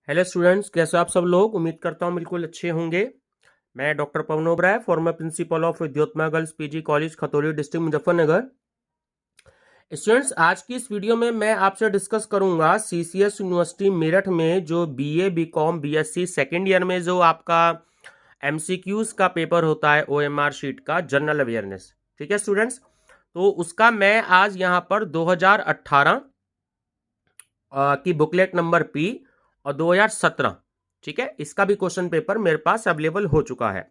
Hello students, कैसे आप सब लोग। उम्मीद करता हूँ बिल्कुल अच्छे होंगे। मैं doctor Pawan Oberoi, former principal of Vidyotma girls PG college, Khatauli district, Muzaffarnagar. Students, आज की इस वीडियो में मैं आपसे डिस्कस करूंगा सीसीएस यूनिवर्सिटी मेरठ में जो BA BCom BSc second year में जो आपका एमसीक्यूज का पेपर होता है, ओएमआर शीट का जनरल अवेयरनेस। ठीक है स्टूडेंट्स, तो उसका मैं आज यहाँ पर 2018 की बुकलेट नंबर पी और 2017, ठीक है, इसका भी क्वेश्चन पेपर मेरे पास अवेलेबल हो चुका है।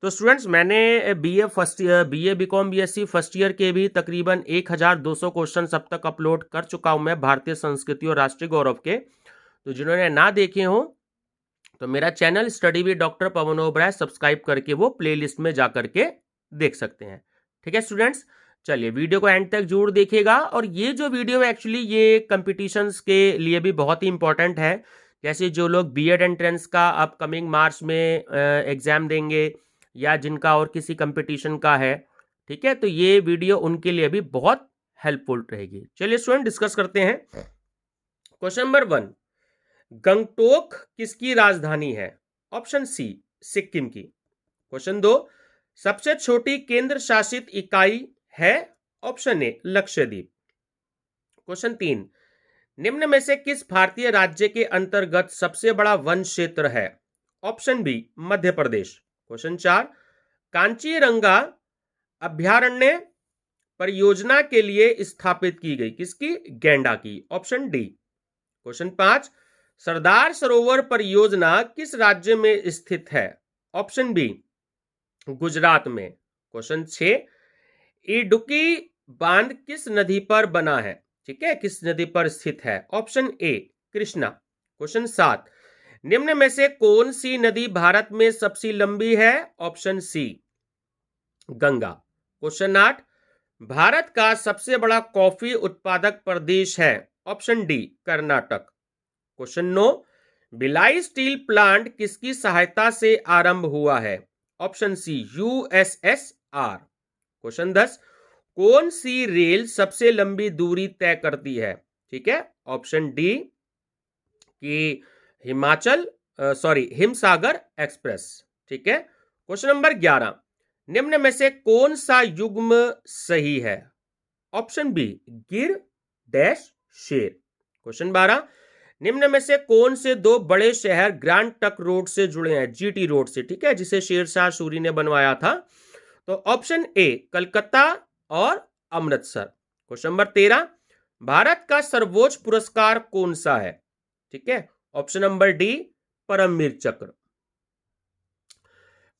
तो स्टूडेंट्स, मैंने BA first year, BA BCom BSc first year के भी तकरीबन 1200 क्वेश्चन अब तक अपलोड कर चुका हूं मैं, भारतीय संस्कृति और राष्ट्रीय गौरव के। तो जिन्होंने ना देखे हो तो मेरा channel study with doctor Pawan Oberoi subscribe करके वो प्लेलिस्ट में जा करके देख सकते हैं। ठीक है स्टूडेंट्स, चलिए वीडियो को एंड तक जरूर देखिएगा। और ये जो वीडियो है एक्चुअली ये कंपटीशंस के लिए भी बहुत ही इंपॉर्टेंट है। जैसे जो लोग बीएड एंट्रेंस का अपकमिंग मार्च में एग्जाम देंगे या जिनका और किसी कंपटीशन का है, ठीक है, तो ये वीडियो उनके लिए भी बहुत हेल्पफुल रहेगी। चलिए स्टूडेंट, डिस्कस करते हैं। क्वेश्चन नंबर 1, गंगटोक किसकी राजधानी है? ऑप्शन सी, सिक्किम की। क्वेश्चन 2, सबसे छोटी केंद्र शासित इकाई है? ऑप्शन ए, लक्षद्वीप। क्वेश्चन 3, निम्न में से किस भारतीय राज्य के अंतर्गत सबसे बड़ा वन क्षेत्र है? Option B, Madhya Pradesh. Question 4, कांचीरंगा अभ्यारण्य परियोजना के लिए स्थापित की गई, किसकी? गैंडा की। Option D. Question 5, Sardar Sarovar परियोजना किस राज्य में स्थित है? ऑप्शन बी, गुजरात में। क्वेश्चन 6, इडुक्की बांध किस नदी पर बना है? ठीक है, किस नदी पर स्थित है? ऑप्शन ए, कृष्णा। क्वेश्चन 7, निम्न में से कौन सी नदी भारत में सबसे लंबी है? Option C, Ganga. Question 8, Bharat का सबसे बड़ा कॉफी उत्पादक प्रदेश है? Option D, Karnataka. Question 9, Bhilai steel plant किसकी सहायता से आरंभ हुआ है? ऑप्शन सी, यूएसएसआर। क्वेश्चन 10, कौन सी रेल सबसे लंबी दूरी तय करती है? ठीक है, ऑप्शन डी कि हिमसागर एक्सप्रेस। ठीक है। क्वेश्चन नंबर 11, निम्न में से कौन सा युग्म सही है? ऑप्शन बी, गिर डैश शेर। क्वेश्चन 12, निम्न में से कौन से दो बड़े शहर ग्रैंड ट्रंक रोड से जुड़े हैं? जीटी रोड से, ठीक है, जिसे शेरशाह सूरी ने बनवाया था। तो ऑप्शन ए, कलकत्ता और अमृतसर। क्वेश्चन नंबर 13, भारत का सर्वोच्च पुरस्कार कौन सा है? ठीक है, ऑप्शन नंबर डी, परमवीर चक्र।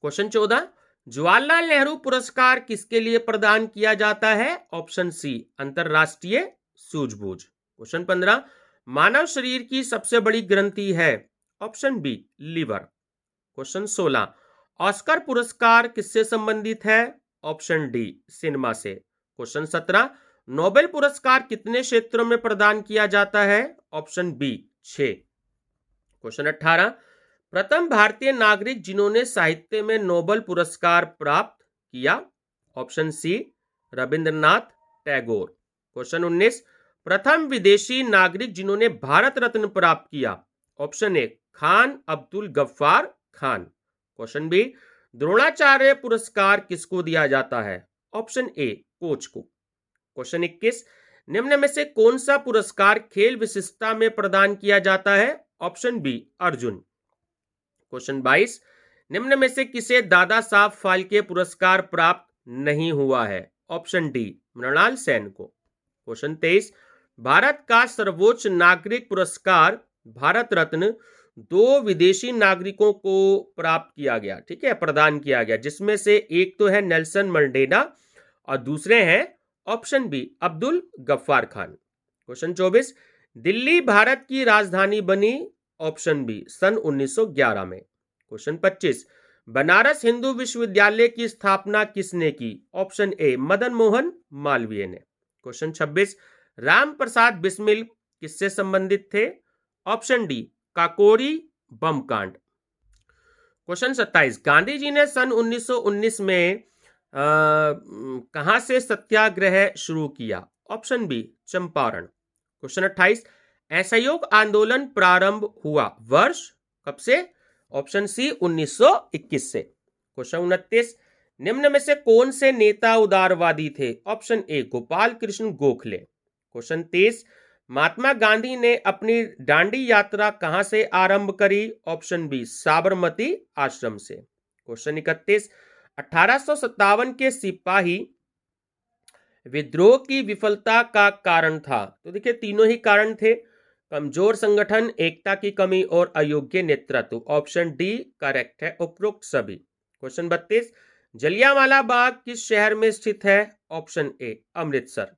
क्वेश्चन 14, जवाहरलाल नेहरू पुरस्कार किसके लिए प्रदान किया जाता है? ऑप्शन सी, अंतरराष्ट्रीय सूझबूझ। क्वेश्चन 15, मानव शरीर की सबसे बड़ी ग्रंथि है? Option B, liver. Question 16, Oscar पुरस्कार किससे संबंधित है? ऑप्शन डी, सिनेमा से। क्वेश्चन 17, नोबेल पुरस्कार कितने क्षेत्रों में प्रदान किया जाता है? Option B, 6। क्वेश्चन 18, प्रथम भारतीय नागरिक जिन्होंने साहित्य में नोबेल पुरस्कार प्राप्त किया? Option C, Rabindranath Tagore. Question 19, प्रथम विदेशी नागरिक जिन्होंने भारत रत्न प्राप्त किया? Option A, Khan Abdul Ghaffar Khan. Question B, Dronacharya पुरस्कार किसको दिया जाता है? ऑप्शन ए, कोच को। क्वेश्चन 21, निम्न में से कौन सा पुरस्कार खेल विशिष्टता में प्रदान किया जाता है? Option B, Arjun. क्वेश्चन 22, निम्न में से किसे दादा साहब फाल्के पुरस्कार प्राप्त नहीं हुआ है? ऑप्शन डी, मृणाल सेन को। क्वेश्चन 23, भारत का सर्वोच्च नागरिक पुरस्कार भारत रत्न दो विदेशी नागरिकों को प्राप्त किया गया, ठीक है, प्रदान किया गया, जिसमें से एक तो है नेल्सन मंडेला और दूसरे हैं option B, Abdul Ghaffar Khan. Question 24, Delhi Bharat की राजधानी बनी? ऑप्शन बी, सन 1911 में। क्वेश्चन 25, बनारस हिंदू विश्वविद्यालय की स्थापना किसने की? ऑप्शन ए, मदन मोहन मालवीय ने। क्वेश्चन 26, राम प्रसाद बिस्मिल किससे संबंधित थे? ऑप्शन डी, काकोरी बम कांड। क्वेश्चन 27, गांधी जी ने सन 1919 में कहां से सत्याग्रह शुरू किया? Option B, Champaran. क्वेश्चन 28, असहयोग आंदोलन प्रारंभ हुआ वर्ष कब से? ऑप्शन सी 1921 से। क्वेश्चन 29, निम्न में से कौन से नेता उदारवादी थे? ऑप्शन ए गोपाल कृष्ण गोखले। क्वेश्चन 30, महात्मा गांधी ने अपनी दांडी यात्रा कहां से आरंभ करी? ऑप्शन बी साबरमती आश्रम से। क्वेश्चन 31, 1857 के सिपाही विद्रोह की विफलता का कारण था? तो देखिए तीनों ही कारण थे, कमजोर संगठन, एकता की कमी और अयोग्य नेतृत्व। ऑप्शन डी करेक्ट है उपरोक्त सभी। क्वेश्चन 32, जलियांवाला बाग किस शहर में स्थित है? ऑप्शन ए अमृतसर।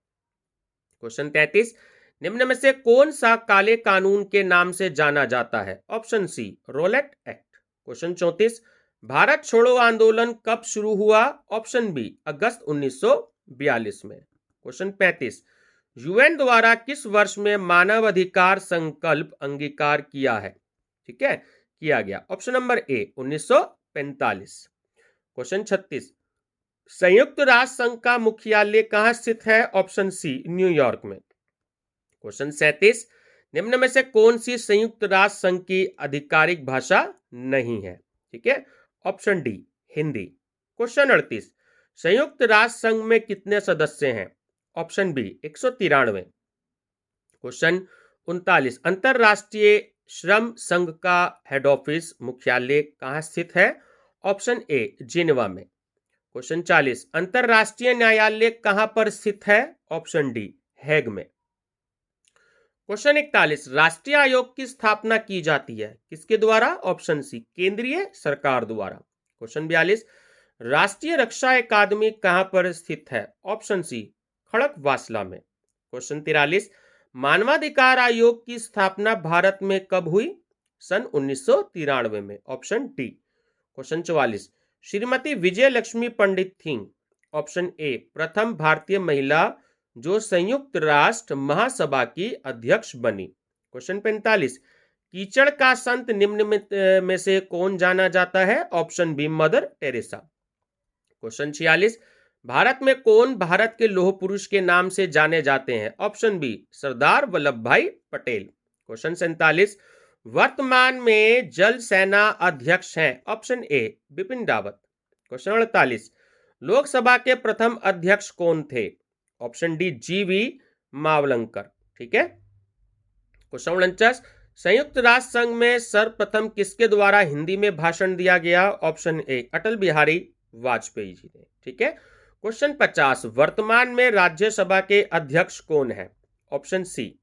क्वेश्चन 33, निम्न में से कौन सा काले कानून के नाम से जाना जाता है? Option C Rowlatt Act. Question 34, Bharat छोड़ो आंदोलन कब शुरू हुआ? ऑप्शन बी अगस्त 1942 में। क्वेश्चन 35, यूएन द्वारा किस वर्ष में मानव अधिकार संकल्प अंगीकार किया है? ठीक है, किया गया। Option number A 1945। क्वेश्चन 36, संयुक्त राष्ट्र संघ का मुख्यालय कहां स्थित है? ऑप्शन सी न्यूयॉर्क में। क्वेश्चन 37, निम्न में से कौन सी संयुक्त राष्ट्र संघ की आधिकारिक भाषा नहीं है? ठीक है, ऑप्शन डी हिंदी। क्वेश्चन 38, संयुक्त राष्ट्र संघ में कितने सदस्य हैं? Option B 193। क्वेश्चन 39, अंतरराष्ट्रीय श्रम संघ का हेड ऑफिस मुख्यालय कहां स्थित है? ऑप्शन ए जिनेवा में। क्वेश्चन 40, अंतरराष्ट्रीय न्यायालय कहां पर स्थित है? ऑप्शन डी हेग में। क्वेश्चन 41, राष्ट्रीय आयोग की स्थापना की जाती है किसके द्वारा? ऑप्शन सी केंद्रीय सरकार द्वारा। क्वेश्चन 42, राष्ट्रीय रक्षा अकादमी कहां पर स्थित है? ऑप्शन सी खड़कवासला में। क्वेश्चन 43, मानवाधिकार आयोग की स्थापना भारत में कब हुई? सन 1993 में। Option D. क्वेश्चन 44, श्रीमती विजय लक्ष्मी पंडित थी? ऑप्शन ए प्रथम भारतीय महिला जो संयुक्त राष्ट्र महासभा की अध्यक्ष बनी। क्वेश्चन 45, कीचड़ का संत निम्न में से कौन जाना जाता है? Option B Mother Teresa. Question 46, Bharat में कौन भारत के लौह पुरुष के नाम से जाने जाते हैं? ऑप्शन बी सरदार वल्लभ भाई पटेल। क्वेश्चन 47, वर्तमान में जल सेना अध्यक्ष हैं? Option A Bipin Rawat. Question 48, Lok Sabha के प्रथम अध्यक्ष कौन थे? ऑप्शन डी जीवी मावलंकर। ठीक है। क्वेश्चन 49, संयुक्त राष्ट्र संघ में सर्वप्रथम किसके द्वारा हिंदी में भाषण दिया गया? ऑप्शन ए अटल बिहारी वाजपेयी जी ने। ठीक है। क्वेश्चन 50, वर्तमान में राज्यसभा के अध्यक्ष कौन है? Option C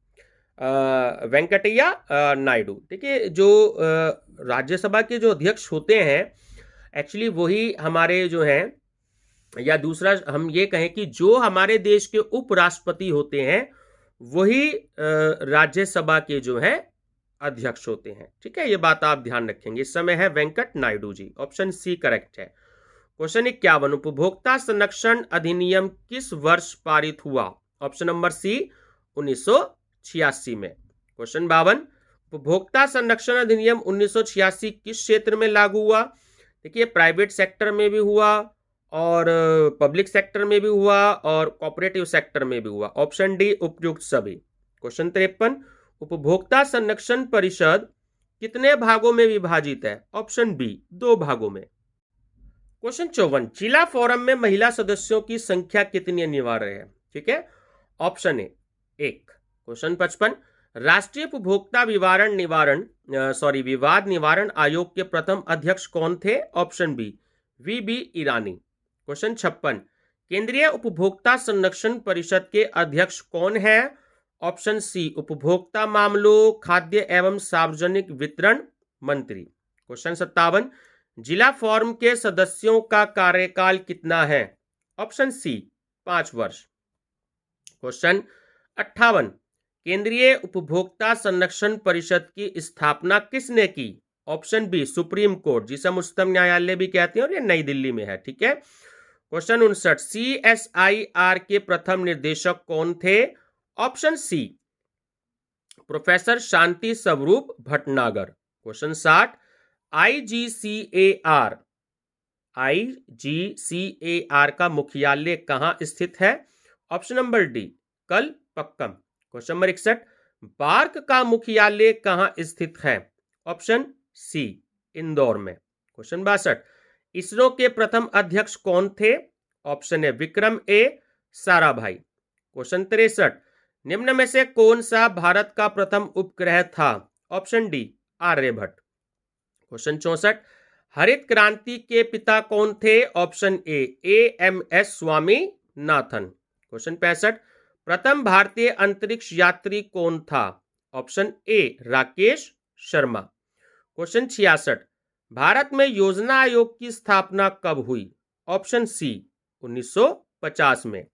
Venkaiah Naidu. देखिए जो राज्यसभा के जो अध्यक्ष होते हैं एक्चुअली वही हमारे जो हैं, या दूसरा हम ये कहें कि जो हमारे देश के उपराष्ट्रपति होते हैं वही राज्यसभा के जो हैं अध्यक्ष होते हैं। ठीक है, ये बात आप ध्यान रखेंगे। इस समय है Venkat Naidu ji. Option C correct है। क्वेश्चन 51, उपभोक्ता संरक्षण अधिनियम किस वर्ष पारित हुआ? ऑप्शन नंबर सी 1986 में। क्वेश्चन 52, उपभोक्ता संरक्षण अधिनियम 1986 किस क्षेत्र में लागू हुआ? देखिए प्राइवेट सेक्टर में भी हुआ और पब्लिक सेक्टर में भी हुआ और कोऑपरेटिव सेक्टर में भी हुआ। ऑप्शन डी उपयुक्त सभी। क्वेश्चन 53, उपभोक्ता संरक्षण परिषद कितने भागों में विभाजित है? ऑप्शन बी 2 भागों में। क्वेश्चन 54, जिला फोरम में महिला सदस्यों की संख्या कितनी अनिवार्य है? ठीक है, ऑप्शन ए 1। क्वेश्चन 55, राष्ट्रीय उपभोक्ता विवाद निवारण आयोग के प्रथम अध्यक्ष कौन थे? Option B V Irani. Question 56, केंद्रीय उपभोक्ता संरक्षण परिषद के अध्यक्ष कौन है? ऑप्शन सी उपभोक्ता मामलों, खाद्य एवं सार्वजनिक वितरण मंत्री। क्वेश्चन 57, जिला फोरम के सदस्यों का कार्यकाल कितना है? ऑप्शन सी 5 वर्ष। क्वेश्चन 58, केंद्रीय उपभोक्ता संरक्षण परिषद की स्थापना किसने की? ऑप्शन बी सुप्रीम कोर्ट, जिसे हम उच्चतम न्यायालय भी कहते हैं, और ये नई दिल्ली में है। ठीक है। क्वेश्चन 59, CSIR के प्रथम निर्देशक कौन थे? Option C professor Shanti Swarup Bhatnagar. Question 60, IGCAR का मुख्यालय कहां स्थित है? Option number D Kalpakkam. Question number 61, BARC का मुख्यालय कहाँ स्थित है? ऑप्शन सी, इंदौर में। क्वेश्चन 62, इसरो के प्रथम अध्यक्ष कौन थे? ऑप्शन ए विक्रम ए साराभाई। क्वेश्चन 63, निम्न में से कौन सा भारत का प्रथम उपग्रह था? Option D, Aryabhata. क्वेश्चन 64, हरित क्रांति के पिता कौन थे? Option A M S Swaminathan. Question 65, प्रथम भारतीय अंतरिक्ष यात्री कौन था? Option A Rakesh Sharma. Question 66, Bharat में योजना आयोग की स्थापना कब हुई? ऑप्शन सी, 1950 में।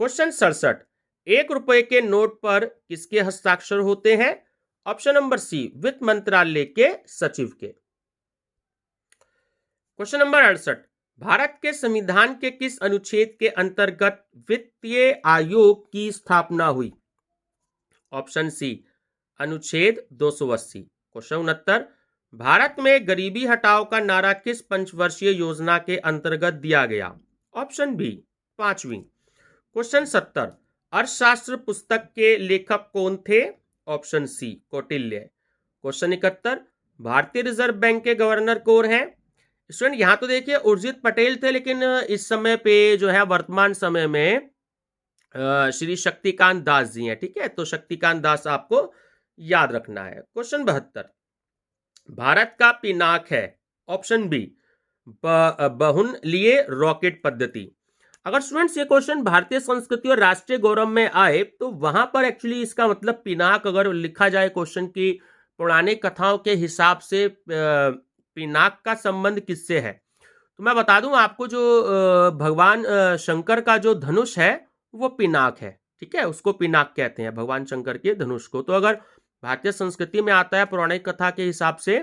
क्वेश्चन 67, 1 रुपए के नोट पर किसके हस्ताक्षर होते हैं? ऑप्शन नंबर सी, वित्त मंत्रालय के सचिव के। क्वेश्चन नंबर 68, भारत के संविधान के किस अनुच्छेद के अंतर्गत वित्तीय आयोग की स्थापना हुई? ऑप्शन सी, अनुच्छेद 280। क्वेश्चन 69, भारत में गरीबी हटाओ का नारा किस पंचवर्षीय योजना के अंतर्गत दिया गया? ऑप्शन बी, 5वीं। क्वेश्चन 70, अर्थशास्त्र पुस्तक के लेखक कौन थे? Option C, Kautilya. क्वेश्चन 71, भारतीय रिजर्व बैंक के गवर्नर कौन हैं? स्टूडेंट यहां तो देखिए उर्जित पटेल थे, लेकिन इस समय पे जो है वर्तमान समय में श्री शक्तिकांत दास जी हैं। ठीक है, तो शक्तिकांत दास आपको याद रखना है। क्वेश्चन 72, भारत का पिनाक है? ऑप्शन बी, बहुनलीय रॉकेट पद्धति। अगर स्टूडेंट्स ये क्वेश्चन भारतीय संस्कृति और राष्ट्रीय गौरव में आए तो वहां पर एक्चुअली इसका मतलब पिनाक अगर लिखा जाए क्वेश्चन की पौराणिक कथाओं के हिसाब से पिनाक का संबंध किससे है, तो मैं बता दूं आपको, जो भगवान शंकर का जो धनुष है वो पिनाक है। ठीक है, उसको पिनाक कहते हैं, भगवान शंकर के धनुष को। तो अगर भारतीय संस्कृति में आता है पौराणिक कथा के हिसाब से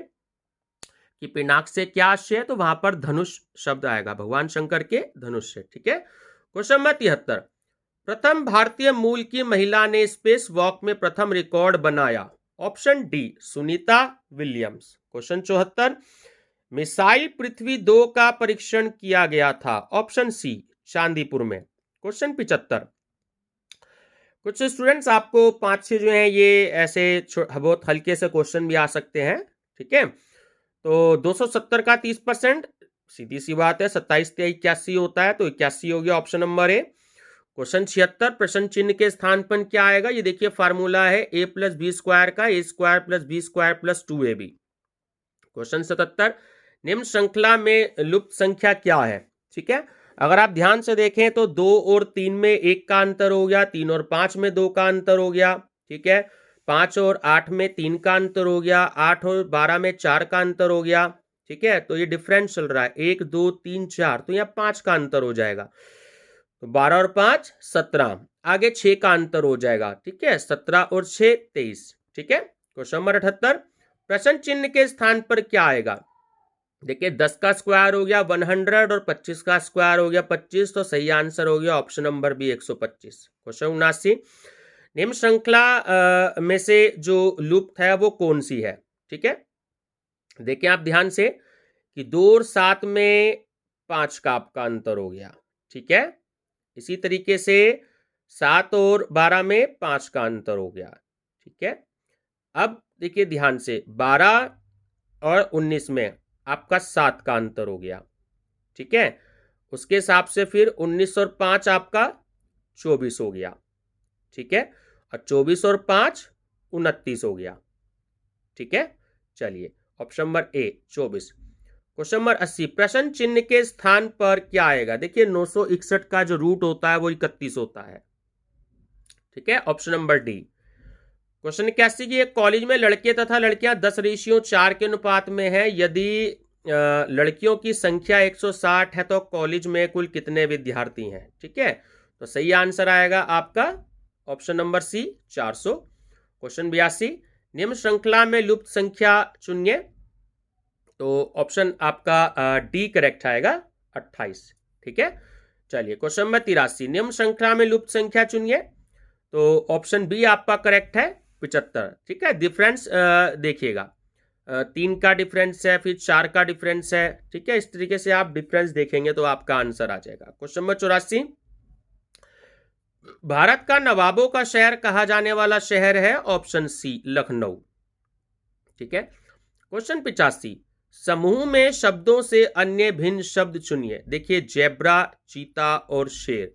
कि पिनाक से क्या आशय है, तो वहां पर धनुष शब्द आएगा, भगवान शंकर के धनुष से। ठीक है। क्वेश्चन नंबर 73, प्रथम भारतीय मूल की महिला ने स्पेस वॉक में प्रथम रिकॉर्ड बनाया? Option D, Sunita Williams. Question 74, missile Prithvi 2 का परीक्षण किया गया था? ऑप्शन सी, चांदीपुर में। क्वेश्चन 75, कुछ स्टूडेंट्स आपको 5-6 जो हैं ये ऐसे बहुत हल्के से क्वेश्चन भी आ सकते हैं। ठीक है, तो 270 का 30%, सीधी सी बात है, 27 से 81 होता है, तो 81 हो गया ऑप्शन नंबर ए। क्वेश्चन 76, प्रश्न चिन्ह के स्थान पर क्या आएगा? ये देखिए फार्मूला है a + b² का, a² + b² + 2ab। क्वेश्चन 77, निम्न श्रृंखला में लुप्त संख्या क्या है? ठीक है, अगर आप ध्यान से देखें तो 2 और 3 में 1 का अंतर हो गया, 3 और 5 में 2 का अंतर हो गया। ठीक है, 5 और 8 में 3 का अंतर हो गया, 8 और 12 में 4 का अंतर हो गया। ठीक है, तो ये डिफरेंस चल रहा है 1 2 3 4, तो यहाँ 5 का अंतर हो जाएगा, तो 12 और 5 17, आगे 6 का अंतर हो जाएगा। ठीक है, 17 और 6 23। ठीक है, क्वेश्चन नंबर 78, प्रश्न चिन्ह के स्थान पर क्या आएगा? देखिए 10 का स्क्वायर हो गया 100 और 25 का स्क्वायर हो गया 25, तो सही आंसर हो गया ऑप्शन नंबर बी, 125। क्वेश्चन 79, निम्न श्रृंखला में से जो लुप्त है वो कौन सी है? ठीक है, देखिए आप ध्यान से कि 2 और 7 में 5 का आपका अंतर हो गया। ठीक है, इसी तरीके से 7 और 12 में 5 का अंतर हो गया। ठीक है, अब देखिए ध्यान से 12 और 19 में आपका 7 का अंतर हो गया। ठीक है, उसके हिसाब से फिर 19 और 5 आपका 24 हो गया। ठीक है, और 24 और 5 29 हो गया। ठीक है, चलिए option number A 24। Question number 80, प्रश्न चिन्ह के स्थान पर क्या आएगा? देखिए 961 का जो रूट होता है वो 31 होता है। ठीक है, ऑप्शन नंबर डी। क्वेश्चन 81 की, एक कॉलेज में लड़के तथा लड़कियां 10:4 के अनुपात में है, यदि लड़कियों की संख्या 160 है तो कॉलेज में कुल कितने विद्यार्थी हैं? ठीक है, तो सही आंसर आएगा आपका ऑप्शन नंबर सी, 400। क्वेश्चन 82, निम्न श्रृंखला में लुप्त संख्या चुनिए, तो ऑप्शन आपका डी करेक्ट आएगा, 28। ठीक है, चलिए क्वेश्चन नंबर 83, निम्न श्रृंखला में लुप्त संख्या चुनिए, तो ऑप्शन बी आपका करेक्ट है, 75। ठीक है, डिफरेंस देखिएगा, 3 का डिफरेंस है, फिर 4 का डिफरेंस है। ठीक है, इस तरीके से आप डिफरेंस देखेंगे तो आपका आंसर आ जाएगा। क्वेश्चन नंबर 84, भारत का नवाबों का शहर कहा जाने वाला शहर है ऑप्शन सी लखनऊ। ठीक है। क्वेश्चन 85, समूह में शब्दों से अन्य भिन्न शब्द चुनिए। देखिए जेब्रा, चीता और शेर।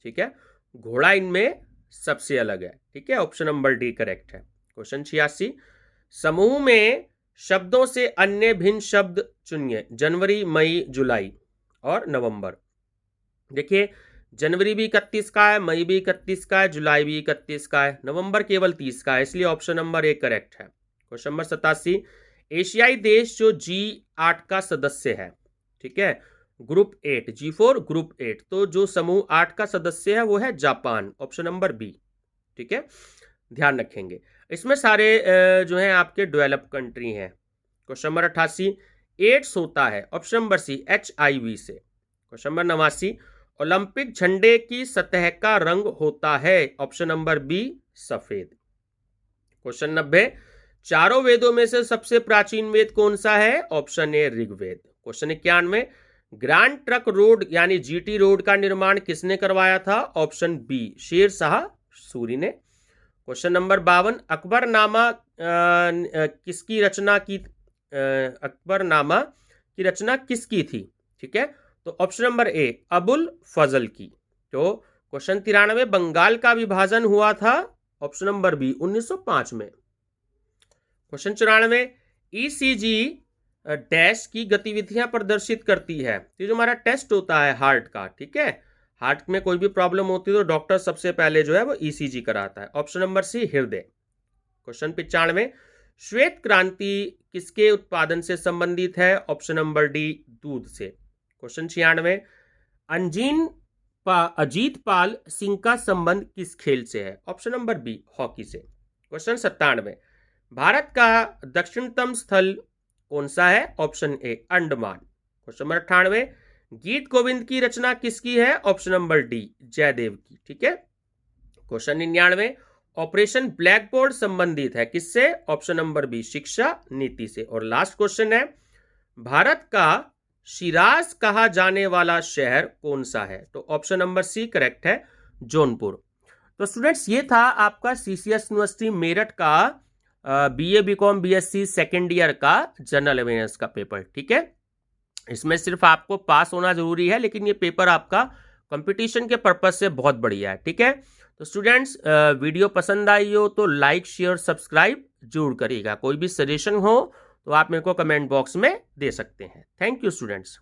ठीक है, घोड़ा इनमें सबसे अलग है। ठीक है, ऑप्शन नंबर डी करेक्ट है। क्वेश्चन 86, समूह में शब्दों से अन्य भिन्न शब्द चुनिए। जनवरी, मई, जुलाई और नवंबर। देखिए जनवरी भी 31 का है, मई भी 31 का है, जुलाई भी 31 का है, नवंबर केवल 30 का है, इसलिए ऑप्शन नंबर ए करेक्ट है। क्वेश्चन नंबर 87, एशियाई देश जो G8 का सदस्य है। ठीक है, ग्रुप 8, G4 ग्रुप 8, तो जो समूह 8 का सदस्य है वो है जापान, ऑप्शन नंबर बी। ठीक है, ध्यान रखेंगे। इसमें सारे जो है आपके डेवलप कंट्री हैं। क्वेश्चन नंबर 88, एड्स होता है, ऑप्शन नंबर सी HIV से। क्वेश्चन नंबर 89, ओलंपिक झंडे की सतह का रंग होता है, ऑप्शन नंबर बी सफेद। क्वेश्चन 90, चारों वेदों में से सबसे प्राचीन वेद कौन सा है, option A Rigveda. Question 91, grand trunk road यानी GT रोड का निर्माण किसने करवाया था, ऑप्शन बी शेर शाह सूरी ने। क्वेश्चन नंबर 52, अकबरनामा किसकी रचना की, अकबरनामा की रचना किसकी थी। ठीक है, तो ऑप्शन नंबर ए अबुल फजल की। तो क्वेश्चन 93, बंगाल का विभाजन हुआ था, ऑप्शन नंबर बी 1905 में। क्वेश्चन 94, ECG डैश की गतिविधियां प्रदर्शित करती है। तो जो हमारा टेस्ट होता है हार्ट का, ठीक है, हार्ट में कोई भी प्रॉब्लम होती है तो डॉक्टर सबसे पहले जो है वो ECG कराता है, ऑप्शन नंबर सी हृदय। क्वेश्चन 95, श्वेत क्रांति किसके उत्पादन से संबंधित है, ऑप्शन नंबर डी दूध से। क्वेश्चन 96, अजीत पाल सिंह का संबंध किस खेल से है, ऑप्शन नंबर बी हॉकी से। क्वेश्चन 97, भारत का दक्षिणतम स्थल कौन सा है, ऑप्शन ए अंडमान। क्वेश्चन नंबर 98, गीत गोविंद की रचना किसकी है, ऑप्शन नंबर डी जयदेव की। ठीक है। क्वेश्चन 99, ऑपरेशन ब्लैक बोर्ड संबंधित है किससे, ऑप्शन नंबर बी शिक्षा नीति से। और लास्ट क्वेश्चन है, भारत का शिराज कहा जाने वाला शहर कौन सा है, तो ऑप्शन नंबर सी करेक्ट है जौनपुर। तो स्टूडेंट्स ये था आपका CCS यूनिवर्सिटी मेरठ का BA BCom BSc second year का जनरल अवेयरनेस का पेपर। ठीक है, इसमें सिर्फ आपको पास होना जरूरी है, लेकिन ये पेपर आपका कंपटीशन के पर्पज से बहुत बढ़िया है। ठीक है, तो स्टूडेंट्स वीडियो पसंद आई हो तो लाइक शेयर सब्सक्राइब जरूर करिएगा। कोई भी सजेशन हो तो आप मेरे को कमेंट बॉक्स में दे सकते हैं। Thank you students.